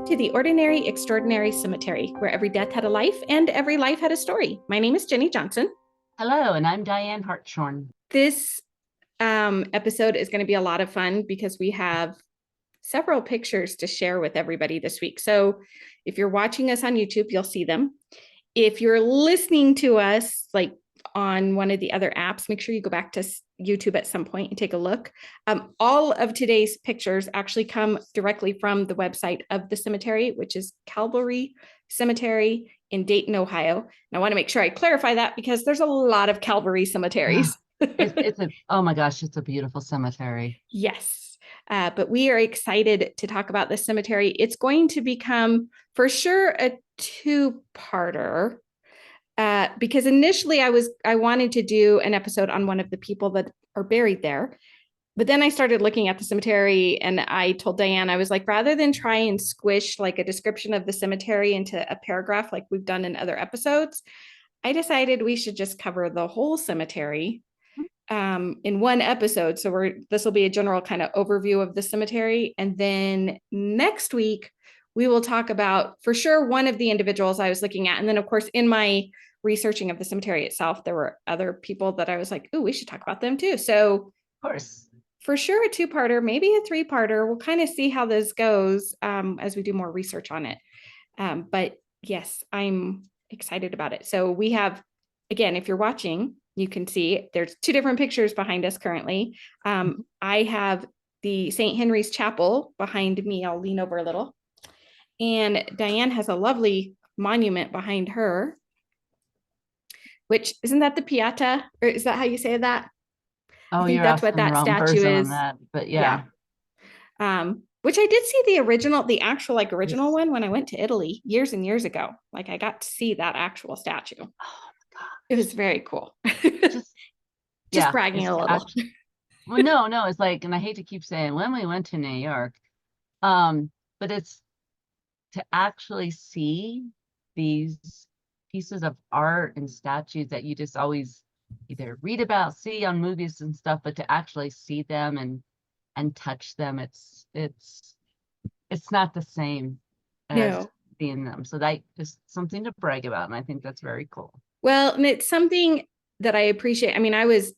to the Ordinary Extraordinary Cemetery, where every death had a life and every life had a story. My name is Jennie Johnson. Hello, and I'm Diane Hartshorn. This episode is going to be a lot of fun because we have several pictures to share with everybody this week. So if you're watching us on YouTube, you'll see them. If you're listening to us like on one of the other apps, make sure you go back to YouTube at some point and take a look. All of today's pictures actually come directly from the website of the cemetery, which is Calvary Cemetery in Dayton, Ohio. And I want to make sure I clarify that because there's a lot of Calvary cemeteries. Oh my gosh, it's a beautiful cemetery. Yes. But we are excited to talk about this cemetery. It's going to become for sure a two-parter. Because initially I wanted to do an episode on one of the people that are buried there. But then I started looking at the cemetery and I told Dianne, I was like, rather than try and squish like a description of the cemetery into a paragraph like we've done in other episodes, I decided we should just cover the whole cemetery in one episode. So this will be a general kind of overview of the cemetery. And then next week, we will talk about for sure one of the individuals I was looking at. And then of course, in my researching of the cemetery itself, there were other people that I was like, oh, we should talk about them too. So of course, for sure a two-parter, maybe a three-parter. We'll kind of see how this goes as we do more research on it. But yes, I'm excited about it. So we have, again, if you're watching, you can see there's two different pictures behind us currently. I have the St. Henry's Chapel behind me. I'll lean over a little. And Dianne has a lovely monument behind her, which isn't that the Pieta? Or is that how you say that? Oh, I think you're that's asking what the that wrong statue person on is. that, but yeah. Which I did see the actual original Yes. one when I went to Italy years and years ago. Like I got to see that actual statue. Oh my God. It was very cool. Just Just yeah, bragging it's a to little. actually, well, no, it's like, and I hate to keep saying when we went to New York, but it's to actually see these pieces of art and statues that you just always either read about, see on movies and stuff, but to actually see them and touch them, it's not the same as No. seeing them. So that is something to brag about, and I think that's very cool. Well, and it's something that I appreciate. I mean, I was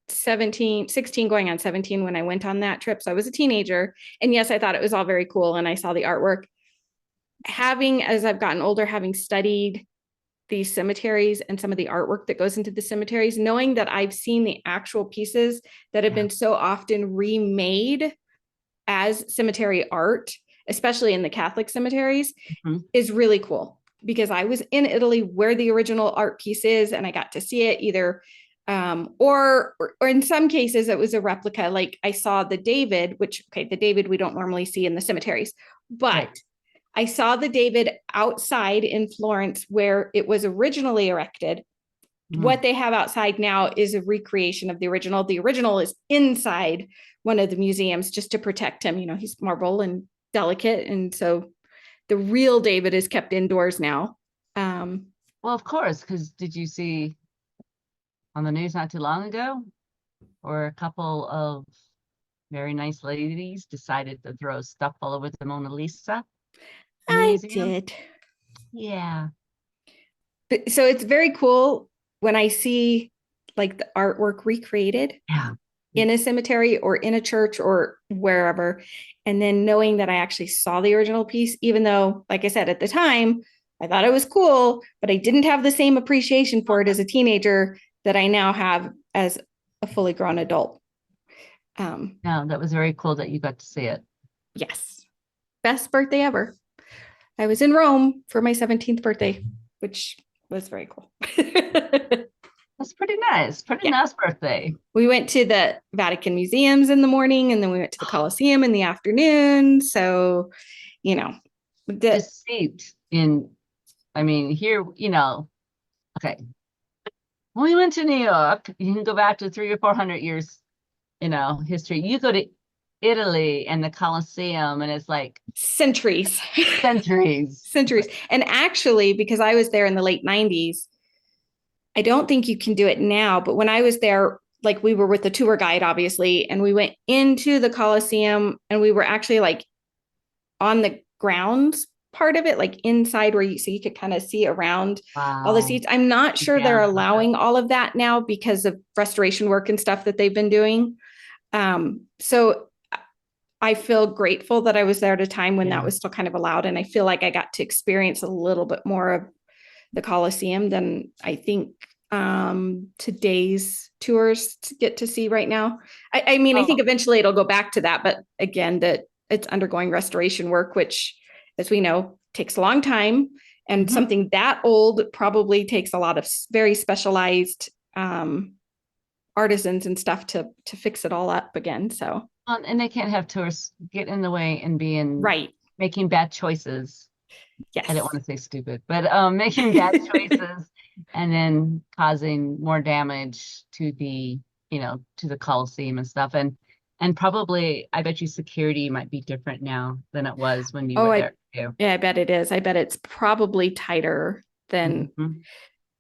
17, 16 going on 17 when I went on that trip. So I was a teenager. And yes, I thought it was all very cool. And I saw the artwork. As I've gotten older, having studied these cemeteries and some of the artwork that goes into the cemeteries, knowing that I've seen the actual pieces that have been so often remade as cemetery art, especially in the Catholic cemeteries, is really cool. Because I was in Italy where the original art piece is, and I got to see it either or in some cases it was a replica. Like I saw the David, the David we don't normally see in the cemeteries, but right. I saw the David outside in Florence where it was originally erected. What they have outside now is a recreation of the original. The original is inside one of the museums just to protect him. You know, he's marble and delicate. And so the real David is kept indoors now. Well, of course, because did you see on the news not too long ago where a couple of very nice ladies decided to throw stuff all over the Mona Lisa? I did. Yeah. So it's very cool when I see like the artwork recreated in a cemetery or in a church or wherever. And then knowing that I actually saw the original piece, even though, like I said, at the time, I thought it was cool, but I didn't have the same appreciation for it as a teenager that I now have as a fully grown adult. No, that was very cool that you got to see it. Yes. Best birthday ever. I was in Rome for my 17th birthday, which was very cool. That's pretty nice. Pretty nice birthday. We went to the Vatican museums in the morning, and then we went to the Colosseum in the afternoon. So, you know, just steeped in, I mean, here, you know, okay. When we went to New York, you can go back to 300 or 400 years, you know, history. You go to Italy and the Colosseum, and it's like centuries. Centuries. And actually, because I was there in the late 90s, I don't think you can do it now, but when I was there, like we were with the tour guide, obviously, and we went into the Colosseum and we were actually like on the grounds part of it, like inside where so you could kind of see around all the Wow. seats. I'm not sure they're Down. allowing all of that now because of restoration work and stuff that they've been doing. So I feel grateful that I was there at a time when that was still kind of allowed. And I feel like I got to experience a little bit more of the Coliseum than I think today's tours get to see right now. I mean, I think eventually it'll go back to that, but again, that it's undergoing restoration work, which, as we know, takes a long time. And something that old probably takes a lot of very specialized artisans and stuff to fix it all up again. So, and they can't have tourists get in the way and be in making bad choices. Yes. I don't want to say stupid, but making bad choices and then causing more damage to the, to the Coliseum and stuff. And probably, I bet you security might be different now than it was when you were there too. Yeah, I bet it is. I bet it's probably tighter than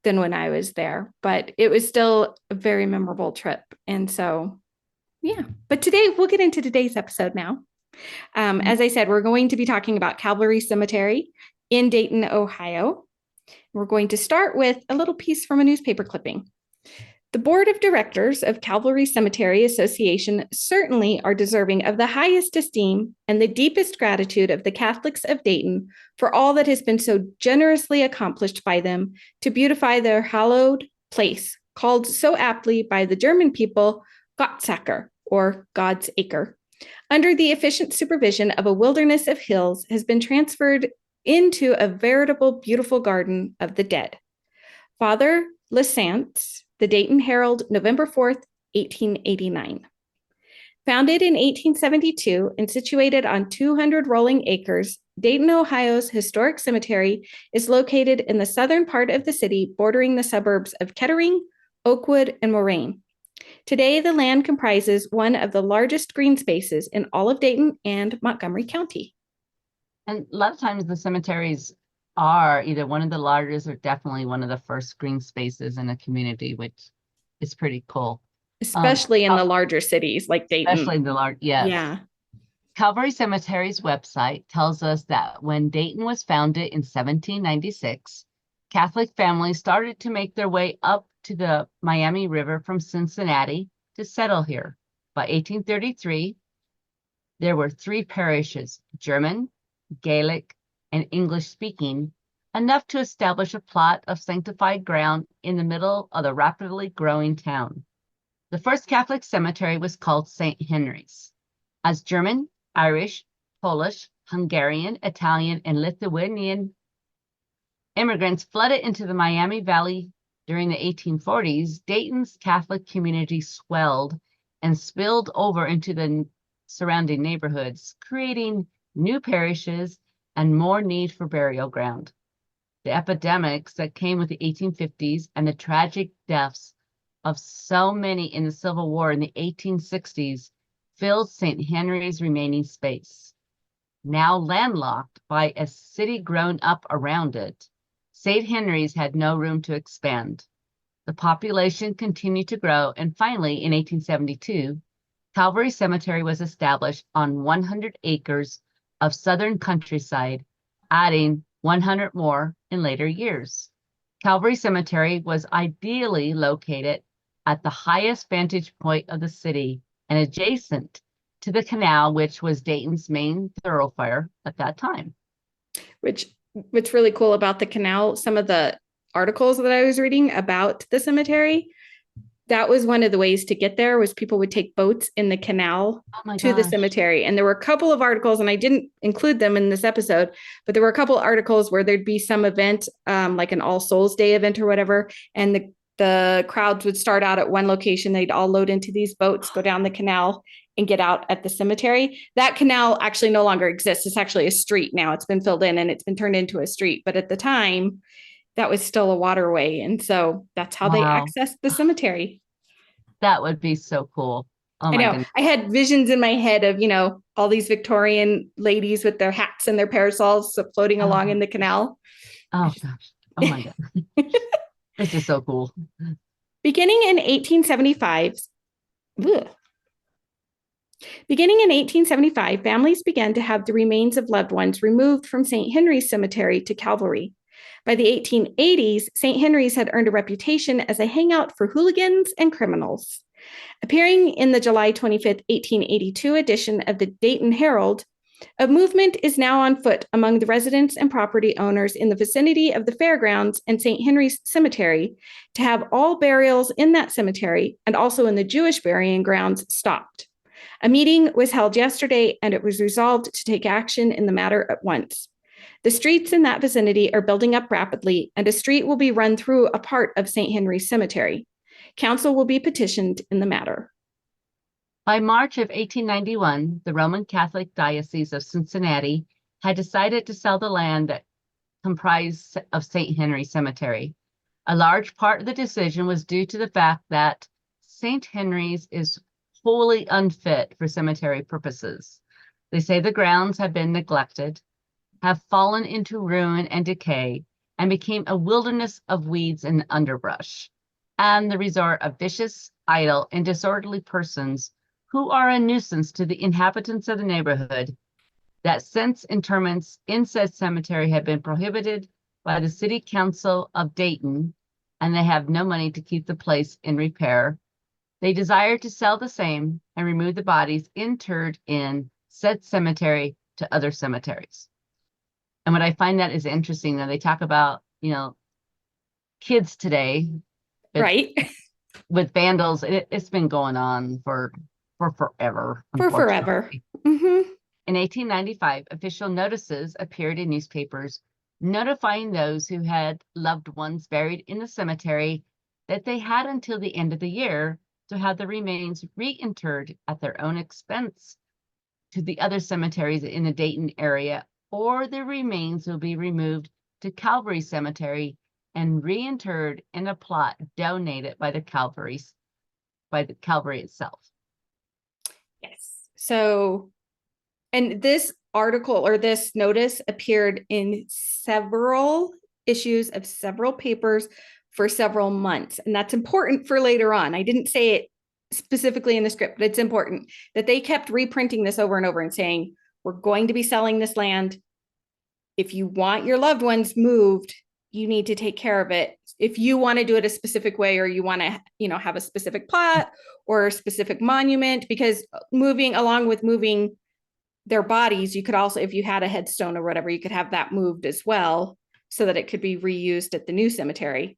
when I was there, but it was still a very memorable trip. And so, yeah, but today we'll get into today's episode now. As I said, we're going to be talking about Cavalry Cemetery in Dayton, Ohio. We're going to start with a little piece from a newspaper clipping. The board of directors of Cavalry Cemetery Association certainly are deserving of the highest esteem and the deepest gratitude of the Catholics of Dayton for all that has been so generously accomplished by them to beautify their hallowed place, called so aptly by the German people Gottsacker, or God's Acre, under the efficient supervision of a wilderness of hills, has been transferred into a veritable beautiful garden of the dead. Father Lesance, the Dayton Herald, November 4th, 1889. Founded in 1872 and situated on 200 rolling acres, Dayton, Ohio's historic cemetery is located in the southern part of the city, bordering the suburbs of Kettering, Oakwood, and Moraine. Today, the land comprises one of the largest green spaces in all of Dayton and Montgomery County. And a lot of times the cemeteries are either one of the largest or definitely one of the first green spaces in a community, which is pretty cool. Especially in the larger cities like Dayton. Especially the large, yes. Yeah. Calvary Cemetery's website tells us that when Dayton was founded in 1796, Catholic families started to make their way up to the Miami River from Cincinnati to settle here. By 1833, there were 3 parishes, German, Gaelic, and English-speaking, enough to establish a plot of sanctified ground in the middle of the rapidly growing town. The first Catholic cemetery was called St. Henry's. As German, Irish, Polish, Hungarian, Italian, and Lithuanian immigrants flooded into the Miami Valley during the 1840s, Dayton's Catholic community swelled and spilled over into the surrounding neighborhoods, creating new parishes and more need for burial ground. The epidemics that came with the 1850s and the tragic deaths of so many in the Civil War in the 1860s filled St. Henry's remaining space. Now landlocked by a city grown up around it, St. Henry's had no room to expand. The population continued to grow, and finally, in 1872, Calvary Cemetery was established on 100 acres of southern countryside, adding 100 more in later years. Calvary Cemetery was ideally located at the highest vantage point of the city and adjacent to the canal, which was Dayton's main thoroughfare at that time. What's really cool about the canal, some of the articles that I was reading about the cemetery, that was one of the ways to get there was people would take boats in the canal to the cemetery. And there were a couple of articles, and I didn't include them in this episode, but there were a couple of articles where there'd be some event, like an All Souls Day event or whatever. And the crowds would start out at one location. They'd all load into these boats, go down the canal and get out at the cemetery. That canal actually no longer exists. It's actually a street now. It's been filled in and it's been turned into a street. But at the time, that was still a waterway. And so that's how they accessed the cemetery. That would be so cool. Oh my goodness. I had visions in my head of, all these Victorian ladies with their hats and their parasols floating along in the canal. Oh gosh. Oh my God. This is so cool. Beginning in 1875, Beginning in 1875, families began to have the remains of loved ones removed from St. Henry's Cemetery to Calvary. By the 1880s, St. Henry's had earned a reputation as a hangout for hooligans and criminals. Appearing in the July 25th, 1882 edition of the Dayton Herald, a movement is now on foot among the residents and property owners in the vicinity of the fairgrounds and St. Henry's Cemetery to have all burials in that cemetery and also in the Jewish burying grounds stopped. A meeting was held yesterday, and it was resolved to take action in the matter at once. The streets in that vicinity are building up rapidly, and a street will be run through a part of St. Henry's Cemetery. Council will be petitioned in the matter. By March of 1891, the Roman Catholic Diocese of Cincinnati had decided to sell the land that comprised of St. Henry Cemetery. A large part of the decision was due to the fact that St. Henry's is wholly unfit for cemetery purposes. They say the grounds have been neglected, have fallen into ruin and decay, and became a wilderness of weeds and underbrush, and the resort of vicious, idle, and disorderly persons who are a nuisance to the inhabitants of the neighborhood, that since interments in said cemetery have been prohibited by the City Council of Dayton, and they have no money to keep the place in repair, they desire to sell the same and remove the bodies interred in said cemetery to other cemeteries. And what I find that is interesting, that they talk about, kids today, Right. with vandals. It's been going on for forever. For forever. Mm-hmm. In 1895, official notices appeared in newspapers notifying those who had loved ones buried in the cemetery that they had until the end of the year to have the remains reinterred at their own expense to the other cemeteries in the Dayton area, or the remains will be removed to Calvary Cemetery and reinterred in a plot donated by the Calvary itself. Yes. So, and this article or this notice appeared in several issues of several papers for several months. And that's important for later on. I didn't say it specifically in the script, but it's important that they kept reprinting this over and over and saying, we're going to be selling this land. If you want your loved ones moved, you need to take care of it. If you want to do it a specific way, or you want to, have a specific plot or a specific monument, because along with moving their bodies, you could also, if you had a headstone or whatever, you could have that moved as well so that it could be reused at the new cemetery.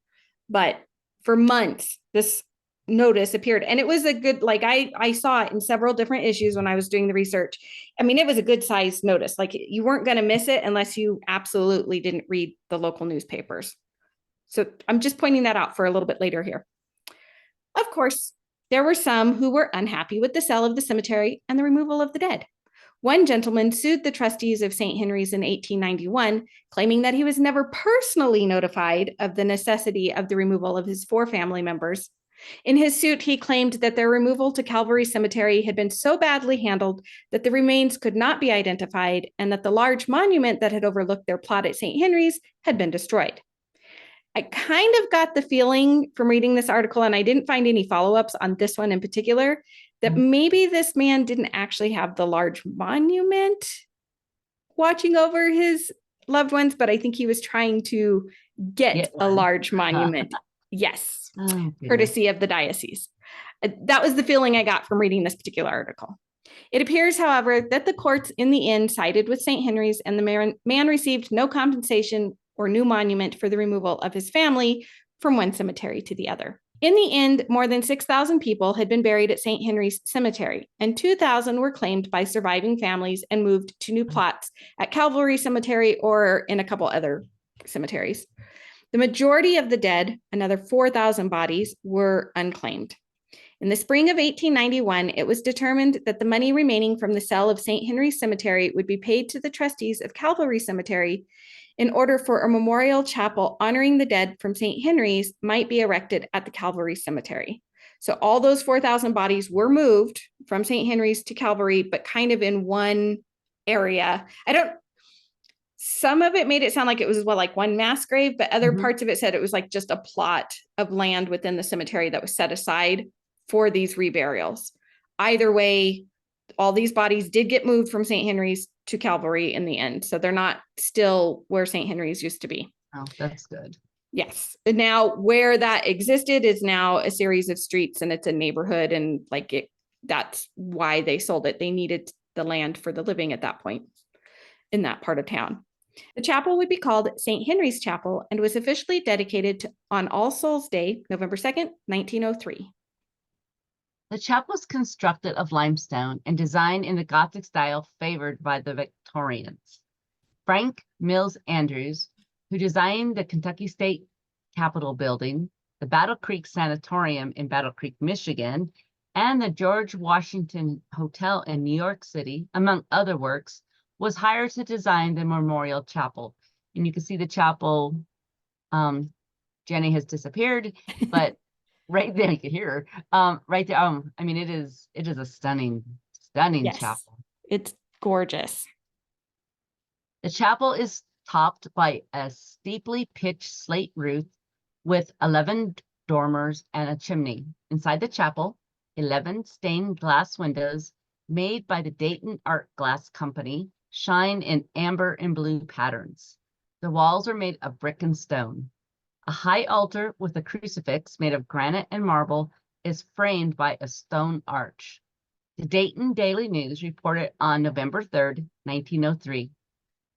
But for months, this notice appeared, and it was a good, I saw it in several different issues when I was doing the research. I mean, it was a good sized notice. Like, you weren't going to miss it unless you absolutely didn't read the local newspapers. So I'm just pointing that out for a little bit later here. Of course, there were some who were unhappy with the sale of the cemetery and the removal of the dead. One gentleman sued the trustees of St. Henry's in 1891, claiming that he was never personally notified of the necessity of the removal of his 4 family members. In his suit, he claimed that their removal to Calvary Cemetery had been so badly handled that the remains could not be identified, and that the large monument that had overlooked their plot at St. Henry's had been destroyed. I kind of got the feeling from reading this article, and I didn't find any follow-ups on this one in particular, that maybe this man didn't actually have the large monument watching over his loved ones, but I think he was trying to get a large monument. Yes, courtesy of the diocese. That was the feeling I got from reading this particular article. It appears, however, that the courts in the end sided with St. Henry's, and the man received no compensation or new monument for the removal of his family from one cemetery to the other. In the end, more than 6,000 people had been buried at St. Henry's Cemetery, and 2,000 were claimed by surviving families and moved to new plots at Cavalry Cemetery or in a couple other cemeteries. The majority of the dead, another 4,000 bodies, were unclaimed. In the spring of 1891, it was determined that the money remaining from the sale of St. Henry's Cemetery would be paid to the trustees of Calvary Cemetery in order for a memorial chapel honoring the dead from St. Henry's might be erected at the Calvary Cemetery. So all those 4,000 bodies were moved from St. Henry's to Calvary, but kind of in one area. Some of it made it sound like it was like one mass grave, but other parts of it said it was like just a plot of land within the cemetery that was set aside for these reburials. Either way, all these bodies did get moved from St. Henry's to Calvary in the end. So they're not still where St. Henry's used to be. Oh, that's good. Yes. And now where that existed is now a series of streets and it's a neighborhood. And like that's why they sold it. They needed the land for the living at that point in that part of town. The chapel would be called St. Henry's Chapel and was officially dedicated on All Souls Day, November 2nd, 1903. The chapel was constructed of limestone and designed in the Gothic style favored by the Victorians. Frank Mills Andrews, who designed the Kentucky State Capitol building, the Battle Creek Sanatorium in Battle Creek, Michigan, and the George Washington Hotel in New York City, among other works, was hired to design the memorial chapel. And you can see the chapel, Jenny has disappeared, but right there, you can hear her, right there. I mean, it is a stunning Yes, chapel. it's gorgeous. The chapel is topped by a steeply pitched slate roof with 11 dormers and a chimney. Inside the chapel, 11 stained glass windows made by the Dayton Art Glass Company shine in amber and blue patterns. The walls are made of brick and stone. A high altar with a crucifix made of granite and marble is framed by a stone arch. The Dayton Daily News reported on November 3rd, 1903,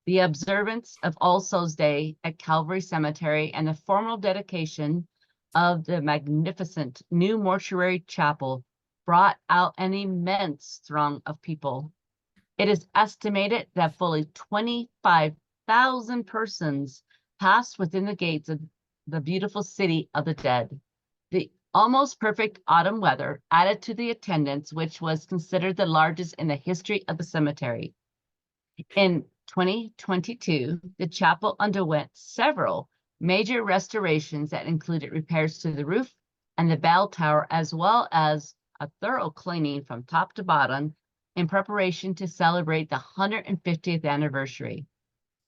the observance of All Souls Day at Calvary Cemetery and the formal dedication of the magnificent new mortuary chapel brought out an immense throng of people. It is estimated that fully 25,000 persons passed within the gates of the beautiful city of the dead. The almost perfect autumn weather added to the attendance, which was considered the largest in the history of the cemetery. In 2022, the chapel underwent several major restorations that included repairs to the roof and the bell tower, as well as a thorough cleaning from top to bottom in preparation to celebrate the 150th anniversary.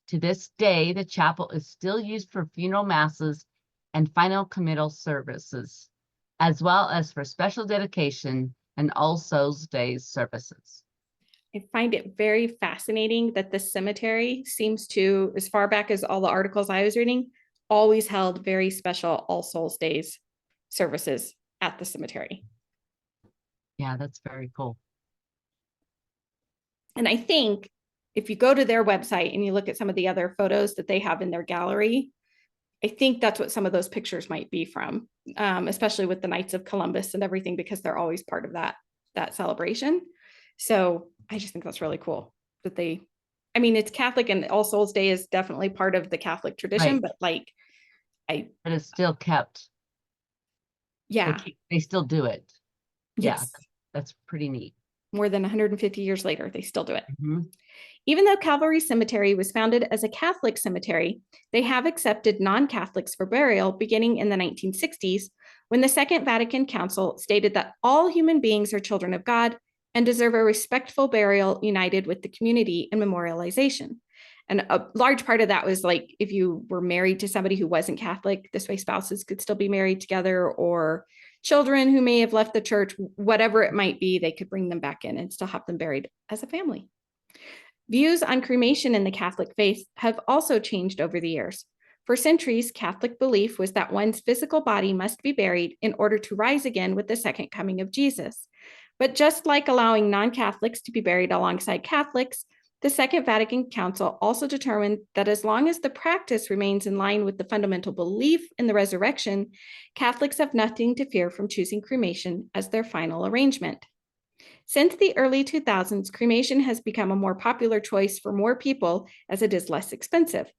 To this day, the chapel is still used for funeral masses and final committal services, as well as for special dedication and All Souls Day services. I find it very fascinating that the cemetery seems to, as far back as all the articles I was reading, always held very special All Souls Days services at the cemetery. Yeah, that's very cool. And I think if you go to their website and you look at some of the other photos that they have in their gallery, I think that's what some of those pictures might be from, especially with the Knights of Columbus and everything, because they're always part of that celebration. So I just think that's really cool that I mean, it's Catholic and All Souls Day is definitely part of the Catholic tradition, Right. but But it's still kept. Yeah. They still do it. Yes. Yeah, that's pretty neat. More than 150 years later, they still do it. Mm-hmm. Even though Calvary Cemetery was founded as a Catholic cemetery, they have accepted non-Catholics for burial beginning in the 1960s, when the Second Vatican Council stated that all human beings are children of God and deserve a respectful burial united with the community and memorialization. And a large part of that was like, if you were married to somebody who wasn't Catholic, this way spouses could still be married together, or children who may have left the church, whatever it might be, they could bring them back in and still have them buried as a family. Views on cremation in the Catholic faith have also changed over the years. For centuries, Catholic belief was that one's physical body must be buried in order to rise again with the second coming of Jesus. But just like allowing non-Catholics to be buried alongside Catholics, the Second Vatican Council also determined that as long as the practice remains in line with the fundamental belief in the resurrection, Catholics have nothing to fear from choosing cremation as their final arrangement. Since the early 2000s, cremation has become a more popular choice for more people as it is less expensive.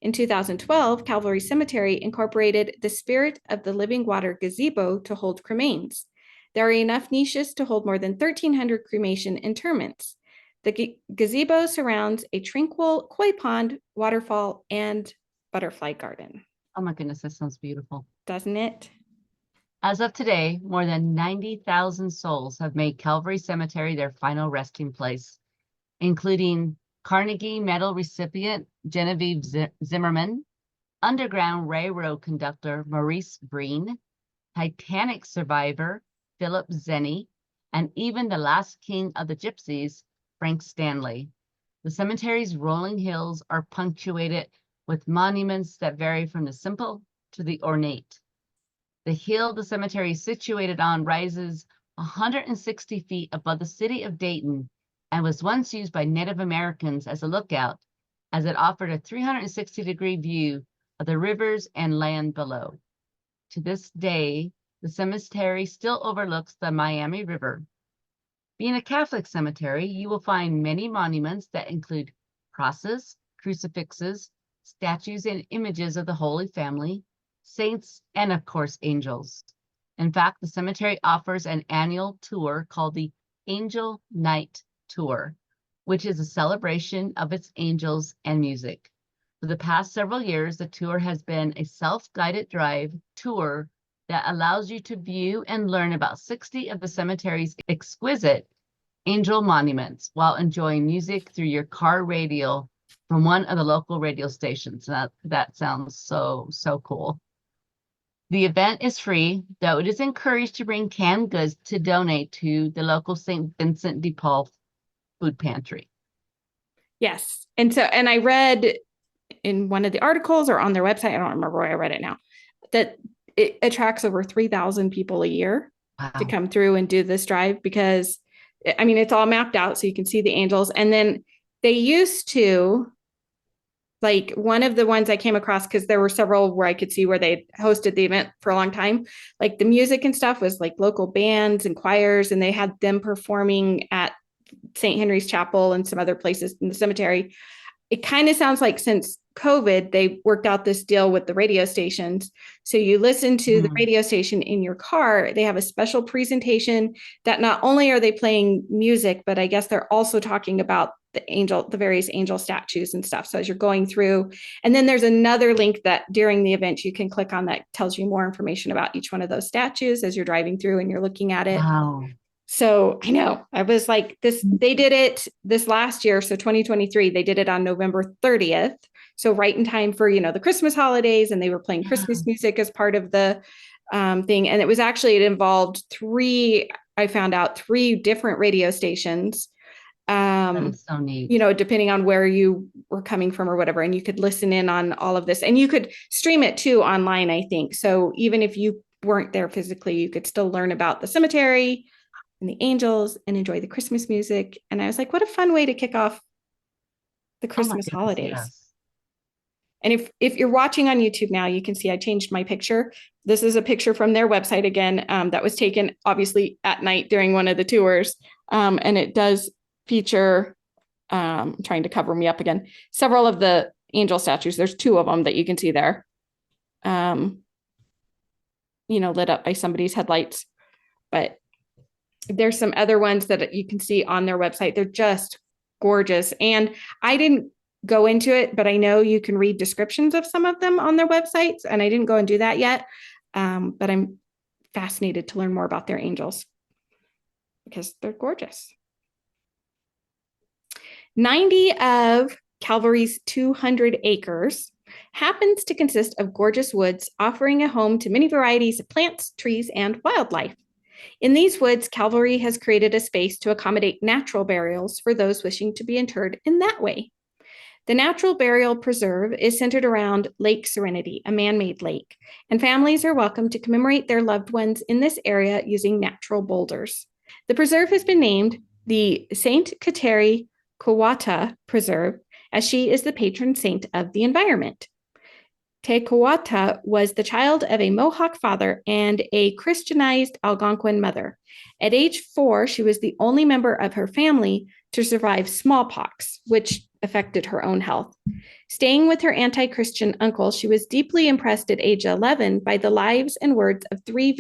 In 2012, Calvary Cemetery incorporated the Spirit of the Living Water gazebo to hold cremains. There are enough niches to hold more than 1,300 cremation interments. The gazebo surrounds a tranquil koi pond, waterfall, and butterfly garden. Oh my goodness, that sounds beautiful. Doesn't it? As of today, more than 90,000 souls have made Calvary Cemetery their final resting place, including Carnegie Medal recipient Genevieve Zimmerman, Underground Railroad conductor Maurice Breen, Titanic survivor Philip Zenny, and even the last king of the gypsies, Frank Stanley. The cemetery's rolling hills are punctuated with monuments that vary from the simple to the ornate. The hill the cemetery is situated on rises 160 feet above the city of Dayton and was once used by Native Americans as a lookout, as it offered a 360-degree view of the rivers and land below. To this day, the cemetery still overlooks the Miami River. Being a Catholic cemetery, you will find many monuments that include crosses, crucifixes, statues, and images of the Holy Family, saints, and of course, angels. In fact, the cemetery offers an annual tour called the Angel Night Tour, which is a celebration of its angels and music. For the past several years, the tour has been a self-guided drive tour that allows you to view and learn about 60 of the cemetery's exquisite angel monuments while enjoying music through your car radio from one of the local radio stations. That sounds so cool. The event is free, though it is encouraged to bring canned goods to donate to the local St. Vincent de Paul food pantry. Yes. And I read in one of the articles or on their website, I don't remember where I read it now, that it attracts over 3,000 people a year to come through and do this drive, because I mean, it's all mapped out so you can see the angels. And then they used to, like, one of the ones I came across, because there were several where I could see where they hosted the event for a long time, like the music and stuff was like local bands and choirs, and they had them performing at St. Henry's Chapel and some other places in the cemetery. It kind of sounds like since COVID, they worked out this deal with the radio stations. So you listen to the radio station in your car. They have a special presentation that not only are they playing music, but I guess they're also talking about the various angel statues and stuff. So as you're going through, and then there's another link that during the event you can click on that tells you more information about each one of those statues as you're driving through and you're looking at it. Wow. So I know, I was like, they did it this last year. So 2023, they did it on November 30th. So right in time for, the Christmas holidays, and they were playing Christmas music as part of the thing. And it involved I found out three different radio stations. That is so neat. Depending on where you were coming from or whatever, and you could listen in on all of this, and you could stream it too online, I think. So even if you weren't there physically, you could still learn about the cemetery and the angels and enjoy the Christmas music. And I was like, what a fun way to kick off the Christmas holidays. Yes. And if you're watching on YouTube now, you can see I changed my picture. This is a picture from their website again, that was taken obviously at night during one of the tours. And it does feature, trying to cover me up again, several of the angel statues. There's two of them that you can see there, lit up by somebody's headlights. But there's some other ones that you can see on their website. They're just gorgeous. And I didn't go into it, but I know you can read descriptions of some of them on their websites, and I didn't go and do that yet. But I'm fascinated to learn more about their angels because they're gorgeous. 90 of Calvary's 200 acres happens to consist of gorgeous woods, offering a home to many varieties of plants, trees, and wildlife. In these woods, Cavalry has created a space to accommodate natural burials for those wishing to be interred in that way. The Natural Burial Preserve is centered around Lake Serenity, a man-made lake, and families are welcome to commemorate their loved ones in this area using natural boulders. The preserve has been named the Saint Kateri Kawata Preserve, as she is the patron saint of the environment. Te Kawata was the child of a Mohawk father and a Christianized Algonquin mother. At age 4, she was the only member of her family to survive smallpox, which affected her own health. Staying with her anti-Christian uncle, she was deeply impressed at age 11 by the lives and words of 3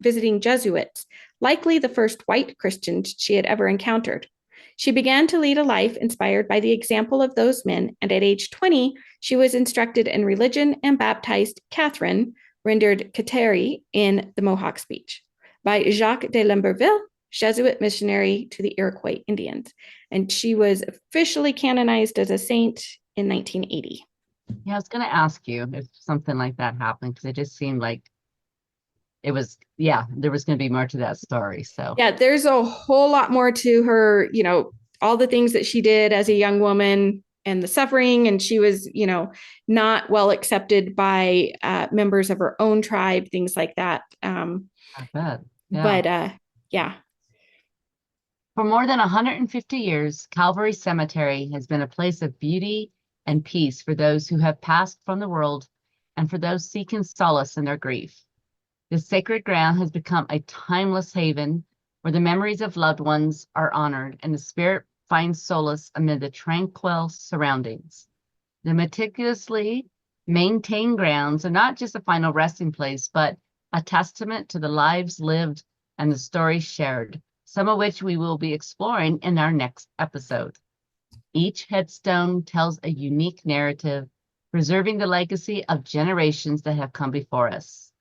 visiting Jesuits, likely the first white Christians she had ever encountered. She began to lead a life inspired by the example of those men, and at age 20, she was instructed in religion and baptized Catherine, rendered Kateri in the Mohawk speech, by Jacques de Lamberville, Jesuit missionary to the Iroquois Indians. And she was officially canonized as a saint in 1980. Yeah, I was going to ask you if something like that happened, because it just seemed like it was, yeah, there was going to be more to that story. So Yeah, there's a whole lot more to her, all the things that she did as a young woman and the suffering. And she was, not well accepted by members of her own tribe, things like that. I bet. Yeah. But yeah. For more than 150 years, Calvary Cemetery has been a place of beauty and peace for those who have passed from the world and for those seeking solace in their grief. This sacred ground has become a timeless haven where the memories of loved ones are honored and the spirit finds solace amid the tranquil surroundings. The meticulously maintained grounds are not just a final resting place, but a testament to the lives lived and the stories shared, some of which we will be exploring in our next episode. Each headstone tells a unique narrative, preserving the legacy of generations that have come before us.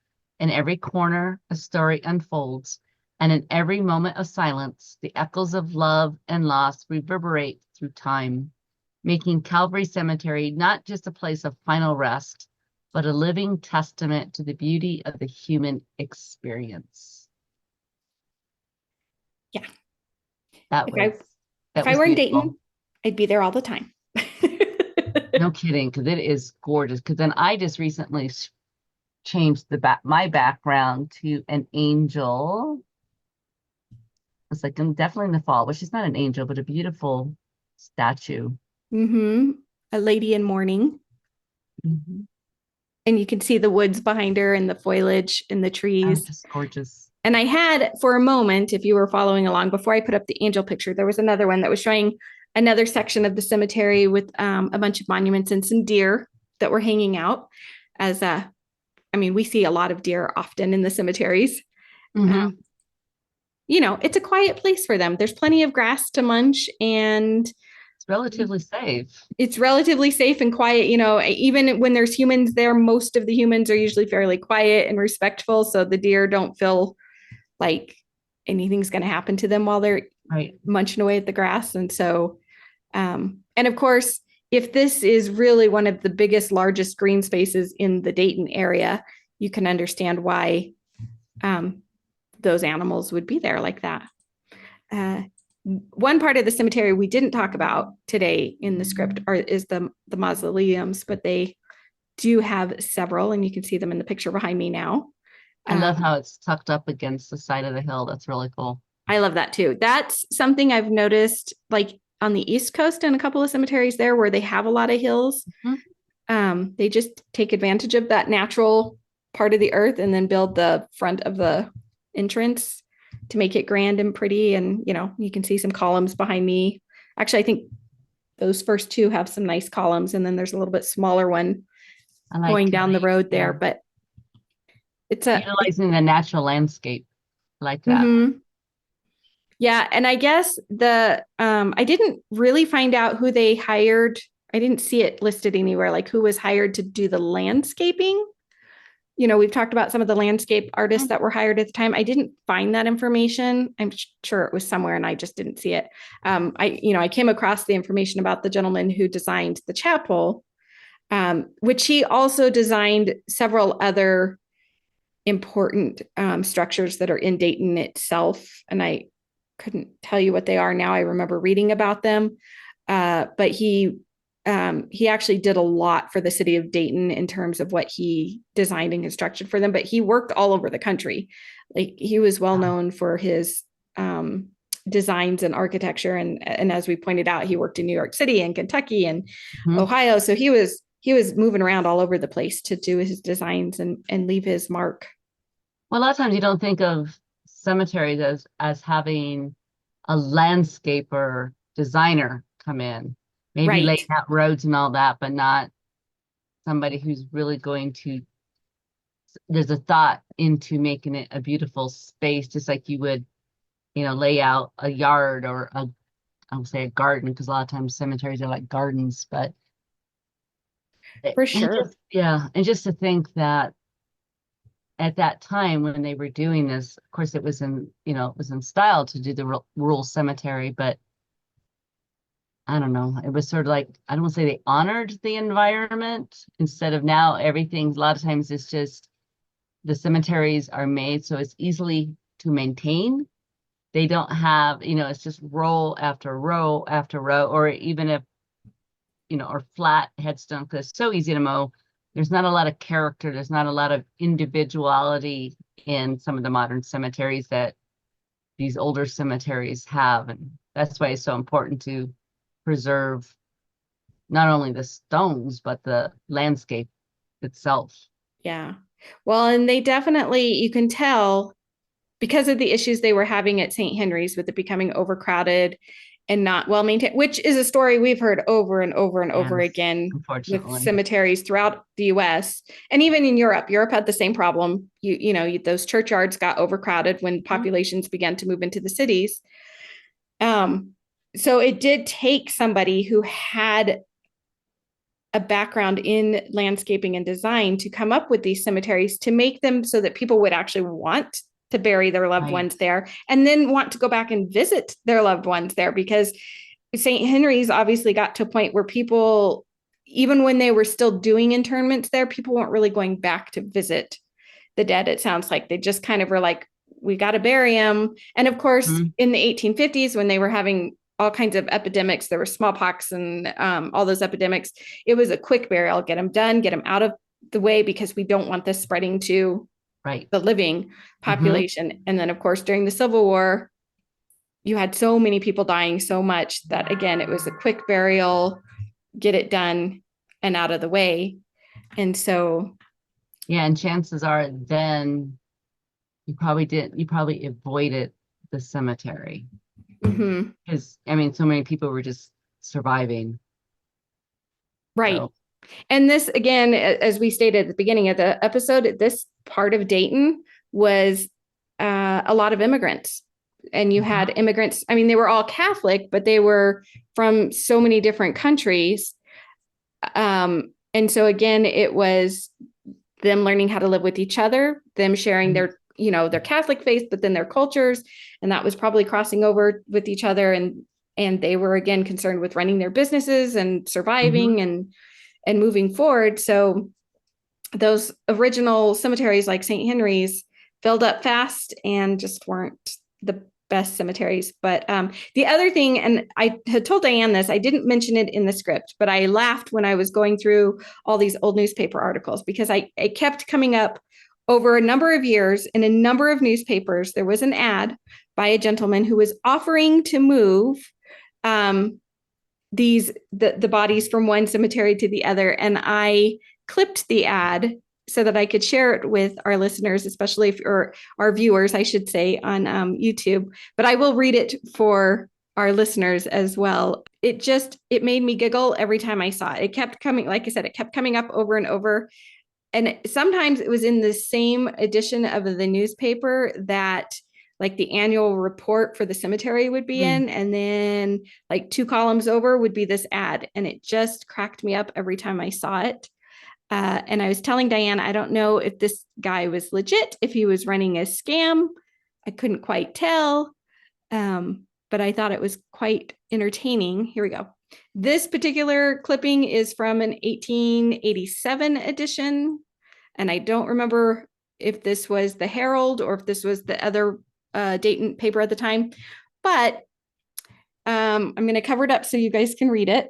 In every corner, a story unfolds, and in every moment of silence, the echoes of love and loss reverberate through time, making Calvary Cemetery not just a place of final rest, but a living testament to the beauty of the human experience. Yeah. That If I was were in beautiful. Dayton, I'd be there all the time. No kidding, because it is gorgeous. Because then I just recently changed my background to an angel. It's like I'm definitely in the fall, which is not an angel, but a beautiful statue. Mm-hmm. A lady in mourning. Mm-hmm. And you can see the woods behind her and the foliage and the Oh, trees. just gorgeous. And I had for a moment, if you were following along, before I put up the angel picture, there was another one that was showing another section of the cemetery with a bunch of monuments and some deer that were hanging out. We see a lot of deer often in the cemeteries. Mm-hmm. It's a quiet place for them. There's plenty of grass to munch, and It's relatively safe. it's relatively safe and quiet. Even when there's humans there, most of the humans are usually fairly quiet and respectful. So the deer don't feel like anything's going to happen to them while they're Right. munching away at the grass. And so, and of course, if this is really one of the biggest, largest green spaces in the Dayton area, you can understand why those animals would be there like that. One part of the cemetery we didn't talk about today in the script is the mausoleums, but they do have several, and you can see them in the picture behind me now. I love how it's tucked up against the side of the hill. That's really cool. I love that too. That's something I've noticed, like on the East Coast and a couple of cemeteries there where they have a lot of hills. Mm-hmm. They just take advantage of that natural part of the earth and then build the front of the entrance to make it grand and pretty. And, you can see some columns behind me. Actually, I think those first two have some nice columns, and then there's a little bit smaller one going down the road there, but it's utilizing the natural landscape like that. Mm-hmm. Yeah. And I guess I didn't really find out who they hired. I didn't see it listed anywhere, like who was hired to do the landscaping. We've talked about some of the landscape artists that were hired at the time. I didn't find that information. I'm sure it was somewhere and I just didn't see it. I came across the information about the gentleman who designed the chapel, which he also designed several other important structures that are in Dayton itself. And I couldn't tell you what they are now. I remember reading about them. But he actually did a lot for the city of Dayton in terms of what he designed and constructed for them, but he worked all over the country. Like he was well known for his designs and architecture. And as we pointed out, he worked in New York City and Kentucky and Ohio. So he was moving around all over the place to do his designs and leave his mark. Well, a lot of times you don't think of cemeteries as having a landscaper designer come in. Maybe laying out roads and all that, but not somebody who's really going to, there's a thought into making it a beautiful space, just like you would, lay out a yard or I would say a garden, because a lot of times cemeteries are like gardens, but for sure. And just to think that at that time when they were doing this, of course it was in style to do the rural cemetery, but I don't know. It was sort of like, I don't want to say they honored the environment instead of now everything, a lot of times it's just, the cemeteries are made so it's easily to maintain. They don't have, it's just row after row after row, or even if, or flat headstone, because it's so easy to mow. There's not a lot of character. There's not a lot of individuality in some of the modern cemeteries that these older cemeteries have. And that's why it's so important to preserve not only the stones, but the landscape itself. Yeah. Well, and they definitely, you can tell because of the issues they were having at St. Henry's with it becoming overcrowded and not well maintained, which is a story we've heard over and over and over Yes, again with unfortunately. cemeteries throughout the US and even in Europe. Europe had the same problem. Those churchyards got overcrowded when populations began to move into the cities. So it did take somebody who had a background in landscaping and design to come up with these cemeteries to make them so that people would actually want to bury their loved ones there and then want to go back and visit their loved ones there, because St. Henry's obviously got to a point where people, even when they were still doing internments there, people weren't really going back to visit the dead. It sounds like they just kind of were like, we got to bury them. And of course, in the 1850s, when they were having all kinds of epidemics, there were smallpox and all those epidemics, it was a quick burial, get them done, get them out of the way, because we don't want this spreading to the living population. And then of course, during the Civil War, you had so many people dying so much that again, it was a quick burial, get it done and out of the way. And so and chances are then you probably avoided the cemetery, because so many people were just surviving. Right. So. And this, again, as we stated at the beginning of the episode, this part of Dayton was a lot of immigrants. And you had immigrants, they were all Catholic, but they were from so many different countries. And so again, it was them learning how to live with each other, them sharing their Catholic faith, but then their cultures. And that was probably crossing over with each other. And they were, again, concerned with running their businesses and surviving and moving forward. So those original cemeteries like St. Henry's filled up fast and just weren't the best cemeteries. But the other thing, and I had told Dianne this, I didn't mention it in the script, but I laughed when I was going through all these old newspaper articles, because it kept coming up over a number of years in a number of newspapers. There was an ad by a gentleman who was offering to move the bodies from one cemetery to the other. And I clipped the ad so that I could share it with our listeners, especially or our viewers, I should say, on YouTube. But I will read it for our listeners as well. It made me giggle every time I saw it. It kept coming, like I said, it kept coming up over and over. And sometimes it was in the same edition of the newspaper that like the annual report for the cemetery would be in. And then like 2 columns over would be this ad. And it just cracked me up every time I saw it. And I was telling Dianne, I don't know if this guy was legit, if he was running a scam. I couldn't quite tell, but I thought it was quite entertaining. Here we go. This particular clipping is from an 1887 edition, and I don't remember if this was the Herald or if this was the other Dayton paper at the time, but I'm going to cover it up so you guys can read it.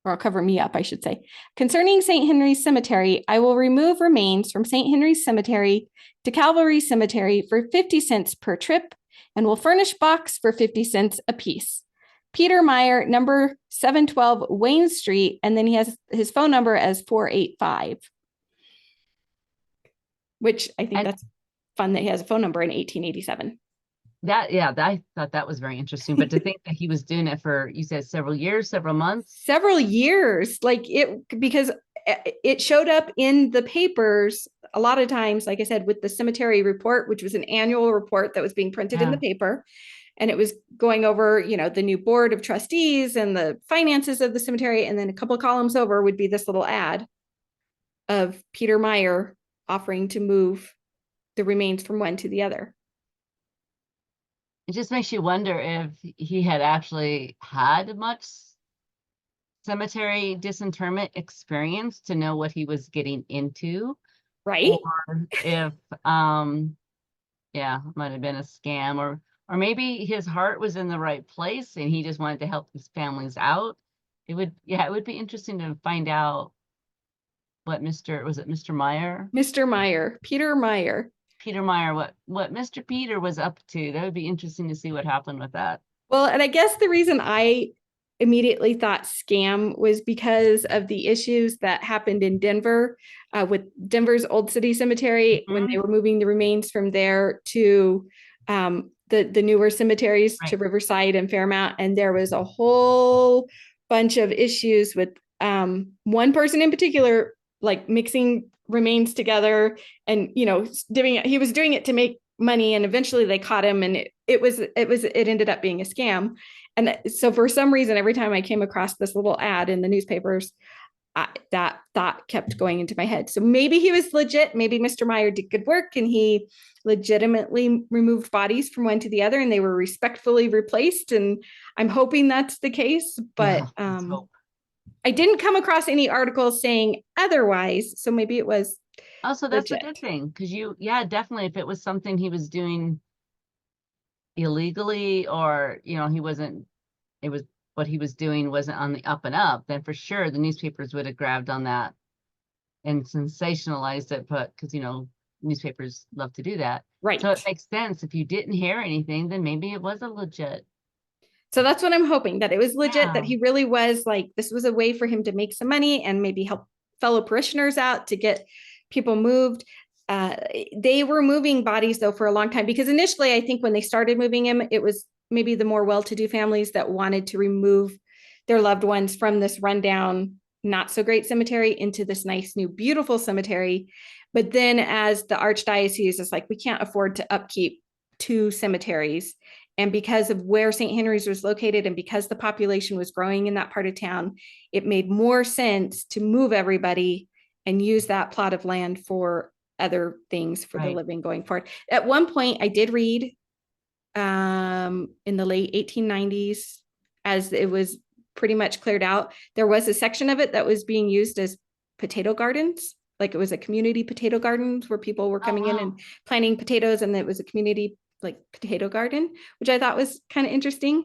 Or I'll cover me up, I should say. Concerning St. Henry's Cemetery, I will remove remains from St. Henry's Cemetery to Cavalry Cemetery for 50 cents per trip and will furnish box for 50 cents a piece. Peter Meyer, number 712 Wayne Street, and then he has his phone number as 485, which I think that's fun that he has a phone number in 1887. I thought that was very interesting. But to think that he was doing it for, you said several years, several months? Several years, because it showed up in the papers a lot of times, like I said, with the cemetery report, which was an annual report that was being printed in the paper. And it was going over, the new board of trustees and the finances of the cemetery. And then a couple of columns over would be this little ad of Peter Meyer offering to move the remains from one to the other. It just makes you wonder if he had actually had much cemetery disinterment experience to know what he was getting into. Right? or if yeah, might have been a scam, or maybe his heart was in the right place and he just wanted to help these families out. It would be interesting to find out what was it Mr. Meyer? Mr. Meyer, Peter Meyer. Peter Meyer, what Mr. Peter was up to. That would be interesting to see what happened with that. Well, and I guess the reason I immediately thought scam was because of the issues that happened in Denver with Denver's Old City Cemetery when they Mhm. were moving the remains from there to the newer cemeteries to Right. Riverside and Fairmount, and there was a whole bunch of issues with one person in particular, like mixing remains together, and he was doing it to make money, and eventually they caught him, and it ended up being a scam. And so for some reason, every time I came across this little ad in the newspapers, that thought kept going into my head. So maybe he was legit. Maybe Mr. Meyer did good work and he legitimately removed bodies from one to the other and they were respectfully replaced. And I'm hoping that's the case. But Yeah, let's hope. I didn't come across any articles saying otherwise. So maybe it was Also, that's a legit. good thing because yeah, definitely if it was something he was doing illegally or, he wasn't, it was what he was doing wasn't on the up and up, then for sure the newspapers would have grabbed on that and sensationalized it, but because, newspapers love to do that. Right. So it makes sense. If you didn't hear anything, then maybe it was a legit. So that's what I'm hoping, that it was legit, that Yeah. he really was like, this was a way for him to make some money and maybe help fellow parishioners out to get people moved. They were moving bodies though for a long time because initially I think when they started moving him, it was maybe the more well-to-do families that wanted to remove their loved ones from this rundown, not so great cemetery into this nice new beautiful cemetery. But then as the archdiocese is like, we can't afford to upkeep two cemeteries, and because of where St. Henry's was located and because the population was growing in that part of town, it made more sense to move everybody and use that plot of land for other things for the Right. living going forward. At one point, I did read in the late 1890s, as it was pretty much cleared out, there was a section of it that was being used as potato gardens. Like it was a community potato gardens where people were Oh, coming in wow. and planting potatoes, and it was a community like potato garden, which I thought was kind of interesting,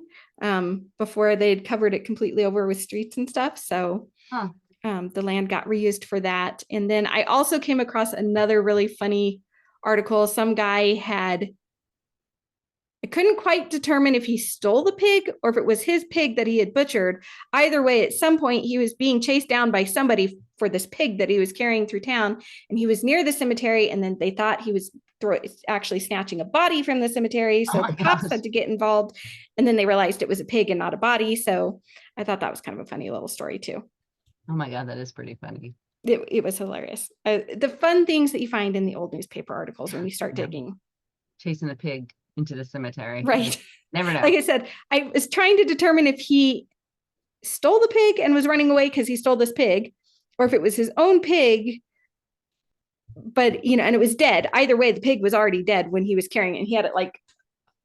before they'd covered it completely over with streets and stuff. So Huh. the land got reused for that. And then I also came across another really funny article. Some guy had, I couldn't quite determine if he stole the pig or if it was his pig that he had butchered. Either way, at some point, he was being chased down by somebody for this pig that he was carrying through town. And he was near the cemetery. And then they thought he was actually snatching a body from the cemetery. Oh So my the cops gosh. had to get involved. And then they realized it was a pig and not a body. So I thought that was kind of a funny little story, too. Oh my God, that is pretty funny. It was hilarious. The fun things that you find in the old newspaper articles when you start Yeah. digging. Chasing a pig into the cemetery. Right. Never know. Like I said, I was trying to determine if he stole the pig and was running away because he stole this pig, or if it was his own pig, but and it was dead. Either way, the pig was already dead when he was carrying it. And he had it like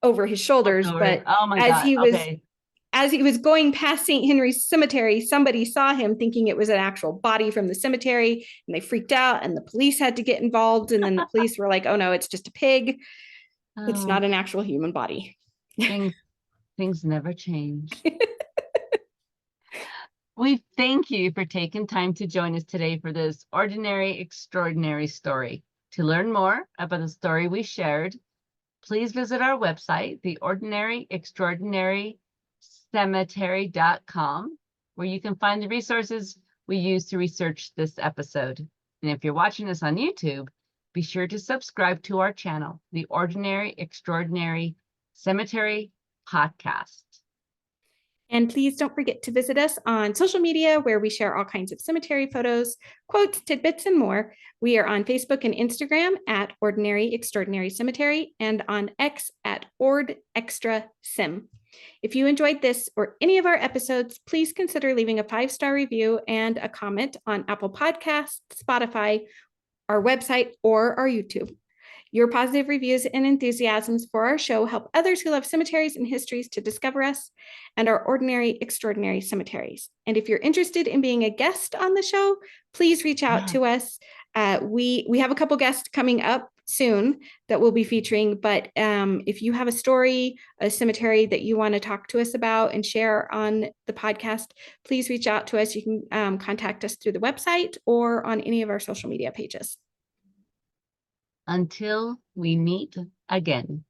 over his shoulders. But Oh my as God. he was Okay. as he was going past St. Henry's Cemetery, somebody saw him thinking it was an actual body from the cemetery, and they freaked out, and the police had to get involved. And then the police were like, "Oh no, it's just a pig. It's Oh, not an actual human body." things never change. We thank you for taking time to join us today for this ordinary, extraordinary story. To learn more about the story we shared, please visit our website, theordinaryextraordinarycemetery.com, where you can find the resources we used to research this episode. And if you're watching us on YouTube, be sure to subscribe to our channel, The Ordinary Extraordinary Cemetery Podcast. And please don't forget to visit us on social media, where we share all kinds of cemetery photos, quotes, tidbits, and more. We are on Facebook and Instagram at Ordinary Extraordinary Cemetery, and on X at OrdExtraCim. If you enjoyed this or any of our episodes, please consider leaving a 5-star review and a comment on Apple Podcasts, Spotify, our website, or our YouTube. Your positive reviews and enthusiasms for our show help others who love cemeteries and histories to discover us and our ordinary, extraordinary cemeteries. And if you're interested in being a guest on the show, please reach out to us. We have a couple guests coming up soon that we'll be featuring, but if you have a story, a cemetery that you want to talk to us about and share on the podcast, please reach out to us. You can contact us through the website or on any of our social media pages. Until we meet again.